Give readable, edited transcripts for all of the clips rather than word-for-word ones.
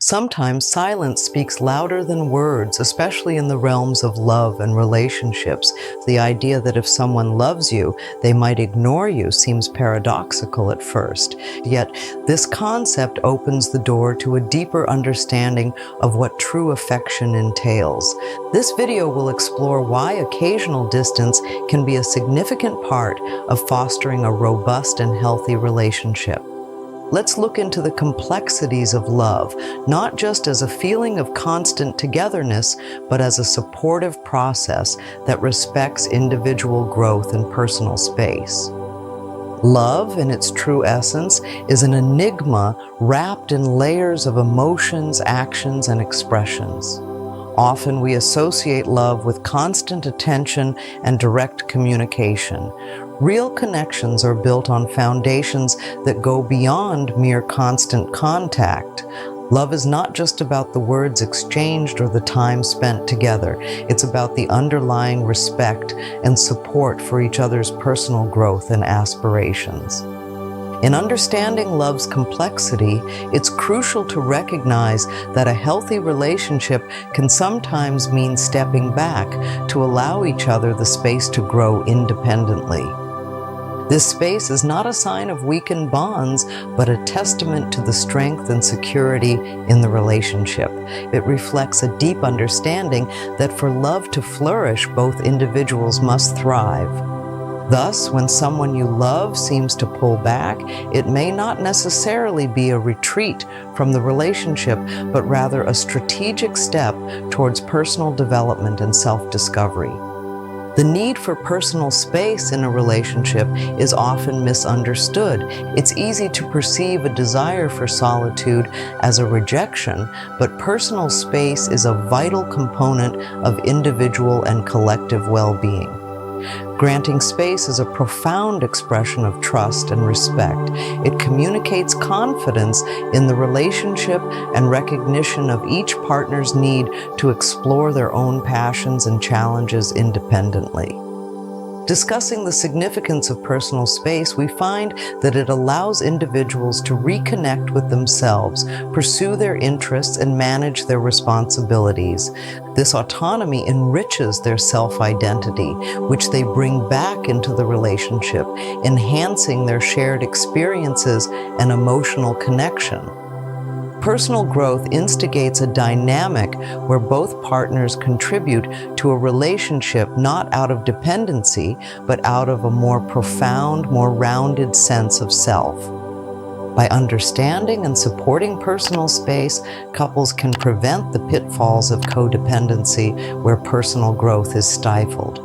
Sometimes silence speaks louder than words, especially in the realms of love and relationships. The idea that if someone loves you, they might ignore you seems paradoxical at first. Yet, this concept opens the door to a deeper understanding of what true affection entails. This video will explore why occasional distance can be a significant part of fostering a robust and healthy relationship. Let's look into the complexities of love, not just as a feeling of constant togetherness, but as a supportive process that respects individual growth and personal space. Love, in its true essence, is an enigma wrapped in layers of emotions, actions, and expressions. Often we associate love with constant attention and direct communication. Real connections are built on foundations that go beyond mere constant contact. Love is not just about the words exchanged or the time spent together. It's about the underlying respect and support for each other's personal growth and aspirations. In understanding love's complexity, it's crucial to recognize that a healthy relationship can sometimes mean stepping back to allow each other the space to grow independently. This space is not a sign of weakened bonds, but a testament to the strength and security in the relationship. It reflects a deep understanding that for love to flourish, both individuals must thrive. Thus, when someone you love seems to pull back, it may not necessarily be a retreat from the relationship, but rather a strategic step towards personal development and self-discovery. The need for personal space in a relationship is often misunderstood. It's easy to perceive a desire for solitude as a rejection, but personal space is a vital component of individual and collective well-being. Granting space is a profound expression of trust and respect. It communicates confidence in the relationship and recognition of each partner's need to explore their own passions and challenges independently. Discussing the significance of personal space, we find that it allows individuals to reconnect with themselves, pursue their interests, and manage their responsibilities. This autonomy enriches their self-identity, which they bring back into the relationship, enhancing their shared experiences and emotional connection. Personal growth instigates a dynamic where both partners contribute to a relationship not out of dependency, but out of a more profound, more rounded sense of self. By understanding and supporting personal space, couples can prevent the pitfalls of codependency where personal growth is stifled.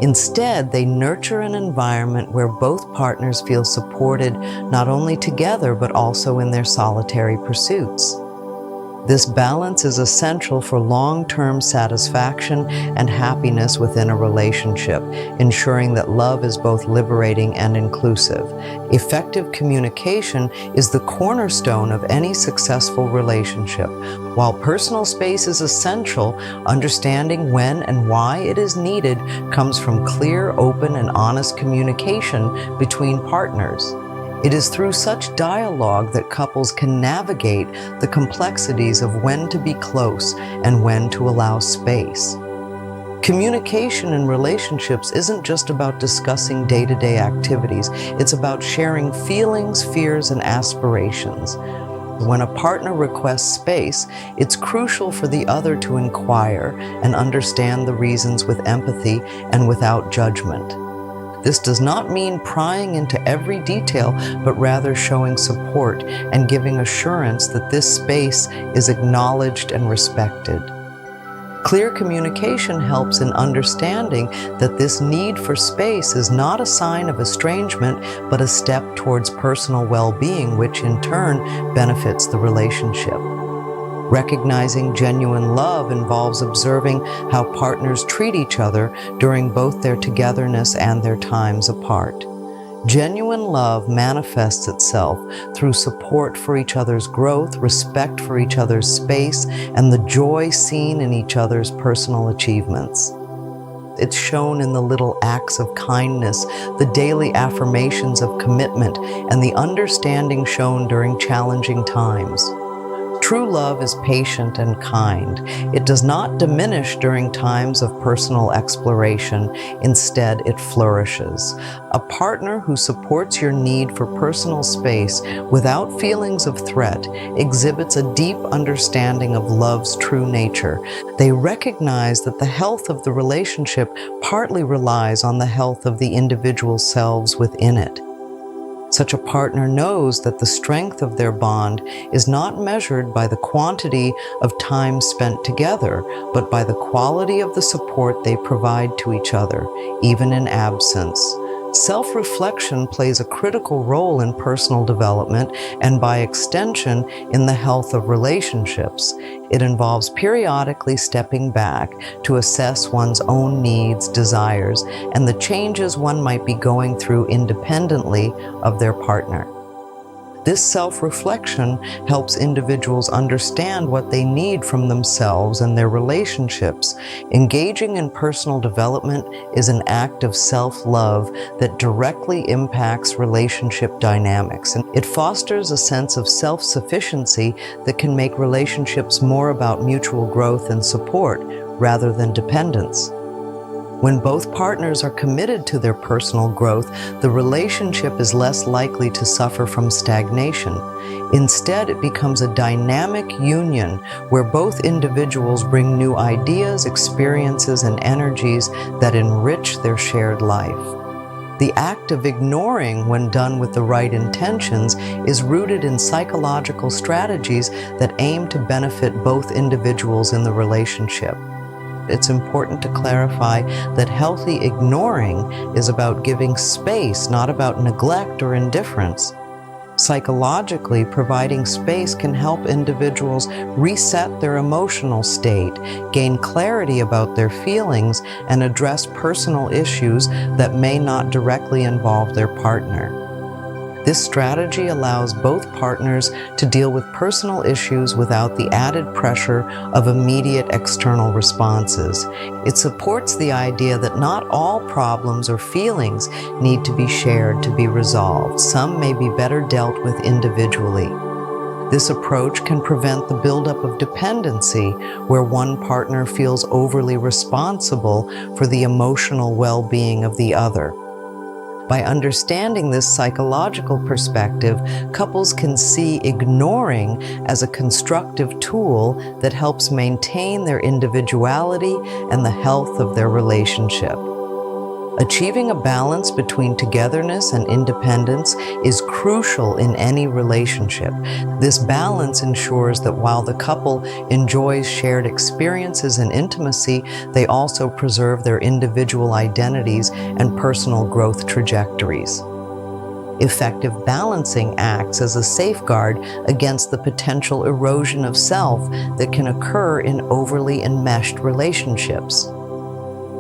Instead, they nurture an environment where both partners feel supported not only together but also in their solitary pursuits. This balance is essential for long-term satisfaction and happiness within a relationship, ensuring that love is both liberating and inclusive. Effective communication is the cornerstone of any successful relationship. While personal space is essential, understanding when and why it is needed comes from clear, open, and honest communication between partners. It is through such dialogue that couples can navigate the complexities of when to be close and when to allow space. Communication in relationships isn't just about discussing day-to-day activities. It's about sharing feelings, fears, and aspirations. When a partner requests space, it's crucial for the other to inquire and understand the reasons with empathy and without judgment. This does not mean prying into every detail, but rather showing support and giving assurance that this space is acknowledged and respected. Clear communication helps in understanding that this need for space is not a sign of estrangement, but a step towards personal well-being, which in turn benefits the relationship. Recognizing genuine love involves observing how partners treat each other during both their togetherness and their times apart. Genuine love manifests itself through support for each other's growth, respect for each other's space, and the joy seen in each other's personal achievements. It's shown in the little acts of kindness, the daily affirmations of commitment, and the understanding shown during challenging times. True love is patient and kind. It does not diminish during times of personal exploration. Instead, it flourishes. A partner who supports your need for personal space without feelings of threat exhibits a deep understanding of love's true nature. They recognize that the health of the relationship partly relies on the health of the individual selves within it. Such a partner knows that the strength of their bond is not measured by the quantity of time spent together, but by the quality of the support they provide to each other, even in absence. Self-reflection plays a critical role in personal development and, by extension, in the health of relationships. It involves periodically stepping back to assess one's own needs, desires, and the changes one might be going through independently of their partner. This self-reflection helps individuals understand what they need from themselves and their relationships. Engaging in personal development is an act of self-love that directly impacts relationship dynamics, and it fosters a sense of self-sufficiency that can make relationships more about mutual growth and support rather than dependence. When both partners are committed to their personal growth, the relationship is less likely to suffer from stagnation. Instead, it becomes a dynamic union where both individuals bring new ideas, experiences, and energies that enrich their shared life. The act of ignoring, when done with the right intentions, is rooted in psychological strategies that aim to benefit both individuals in the relationship. It's important to clarify that healthy ignoring is about giving space, not about neglect or indifference. Psychologically, providing space can help individuals reset their emotional state, gain clarity about their feelings, and address personal issues that may not directly involve their partner. This strategy allows both partners to deal with personal issues without the added pressure of immediate external responses. It supports the idea that not all problems or feelings need to be shared to be resolved. Some may be better dealt with individually. This approach can prevent the buildup of dependency, where one partner feels overly responsible for the emotional well-being of the other. By understanding this psychological perspective, couples can see ignoring as a constructive tool that helps maintain their individuality and the health of their relationship. Achieving a balance between togetherness and independence is crucial in any relationship. This balance ensures that while the couple enjoys shared experiences and intimacy, they also preserve their individual identities and personal growth trajectories. Effective balancing acts as a safeguard against the potential erosion of self that can occur in overly enmeshed relationships.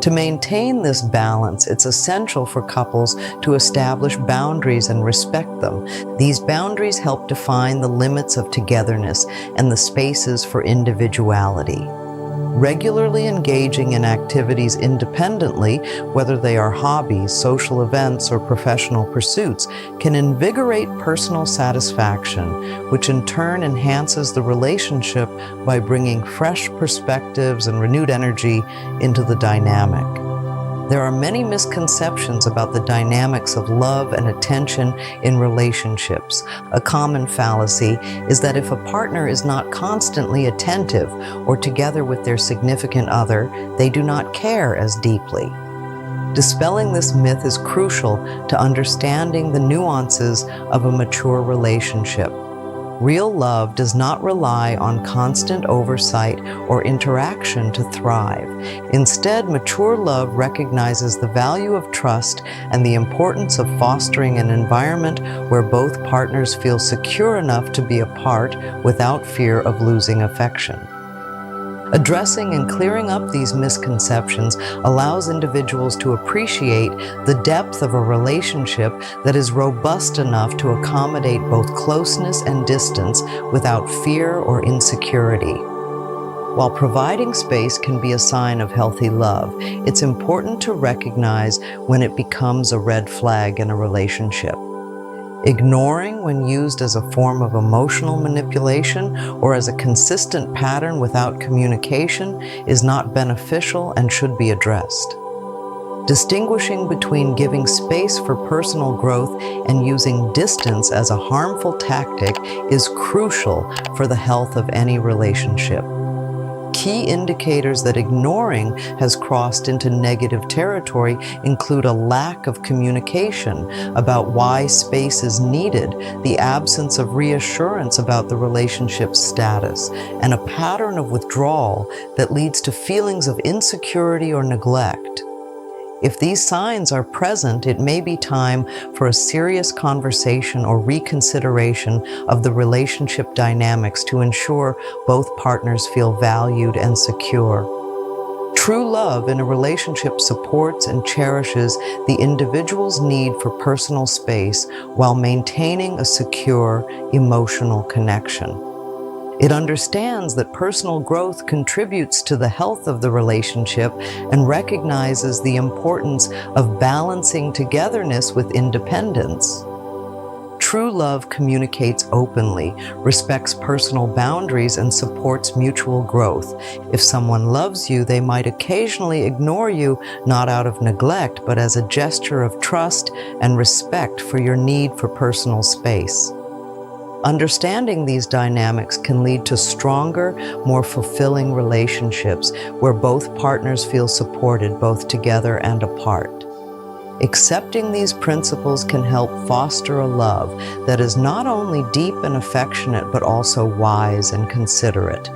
To maintain this balance, it's essential for couples to establish boundaries and respect them. These boundaries help define the limits of togetherness and the spaces for individuality. Regularly engaging in activities independently, whether they are hobbies, social events, or professional pursuits, can invigorate personal satisfaction, which in turn enhances the relationship by bringing fresh perspectives and renewed energy into the dynamic. There are many misconceptions about the dynamics of love and attention in relationships. A common fallacy is that if a partner is not constantly attentive or together with their significant other, they do not care as deeply. Dispelling this myth is crucial to understanding the nuances of a mature relationship. Real love does not rely on constant oversight or interaction to thrive. Instead, mature love recognizes the value of trust and the importance of fostering an environment where both partners feel secure enough to be apart without fear of losing affection. Addressing and clearing up these misconceptions allows individuals to appreciate the depth of a relationship that is robust enough to accommodate both closeness and distance without fear or insecurity. While providing space can be a sign of healthy love, it's important to recognize when it becomes a red flag in a relationship. Ignoring, when used as a form of emotional manipulation or as a consistent pattern without communication, is not beneficial and should be addressed. Distinguishing between giving space for personal growth and using distance as a harmful tactic is crucial for the health of any relationship. Key indicators that ignoring has crossed into negative territory include a lack of communication about why space is needed, the absence of reassurance about the relationship's status, and a pattern of withdrawal that leads to feelings of insecurity or neglect. If these signs are present, it may be time for a serious conversation or reconsideration of the relationship dynamics to ensure both partners feel valued and secure. True love in a relationship supports and cherishes the individual's need for personal space while maintaining a secure emotional connection. It understands that personal growth contributes to the health of the relationship and recognizes the importance of balancing togetherness with independence. True love communicates openly, respects personal boundaries, and supports mutual growth. If someone loves you, they might occasionally ignore you, not out of neglect, but as a gesture of trust and respect for your need for personal space. Understanding these dynamics can lead to stronger, more fulfilling relationships where both partners feel supported both together and apart. Accepting these principles can help foster a love that is not only deep and affectionate, but also wise and considerate.